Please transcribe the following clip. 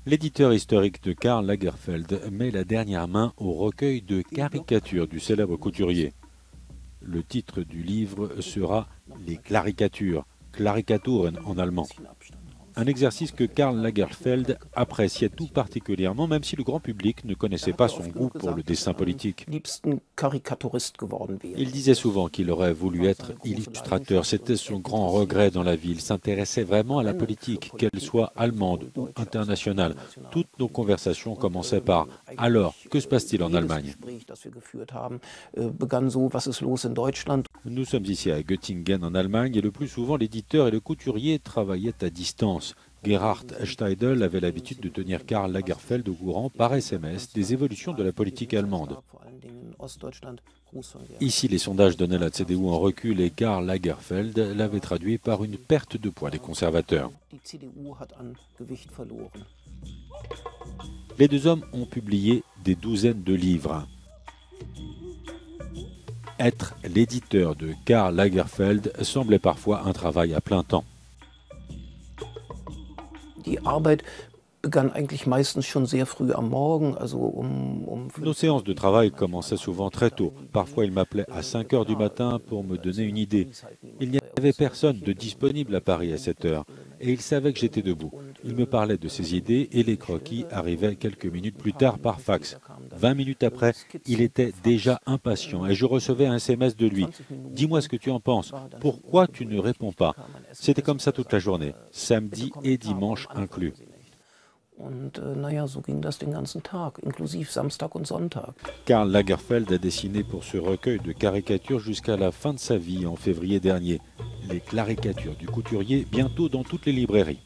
L'éditeur historique de Karl Lagerfeld met la dernière main au recueil de caricatures du célèbre couturier. Le titre du livre sera Les Klarikaturen, Klarikaturen en allemand. Un exercice que Karl Lagerfeld appréciait tout particulièrement, même si le grand public ne connaissait pas son goût pour le dessin politique. Il disait souvent qu'il aurait voulu être illustrateur, c'était son grand regret dans la vie. Il s'intéressait vraiment à la politique, qu'elle soit allemande ou internationale. Toutes nos conversations commençaient par « Alors, que se passe-t-il en Allemagne ?» Nous sommes ici à Göttingen en Allemagne et le plus souvent l'éditeur et le couturier travaillaient à distance. Gerhard Steidl avait l'habitude de tenir Karl Lagerfeld au courant par SMS des évolutions de la politique allemande. Ici, les sondages donnaient la CDU en recul et Karl Lagerfeld l'avait traduit par une perte de poids des conservateurs. Les deux hommes ont publié des douzaines de livres. Être l'éditeur de Karl Lagerfeld semblait parfois un travail à plein temps. Nos séances de travail commençaient souvent très tôt. Parfois, il m'appelait à 5 heures du matin pour me donner une idée. Il n'y avait personne de disponible à Paris à cette heure, et il savait que j'étais debout. Il me parlait de ses idées et les croquis arrivaient quelques minutes plus tard par fax. 20 minutes après, il était déjà impatient et je recevais un SMS de lui. « Dis-moi ce que tu en penses. Pourquoi tu ne réponds pas ?» C'était comme ça toute la journée, samedi et dimanche inclus. Karl Lagerfeld a dessiné pour ce recueil de caricatures jusqu'à la fin de sa vie en février dernier. Les Klarikaturen du couturier, bientôt dans toutes les librairies.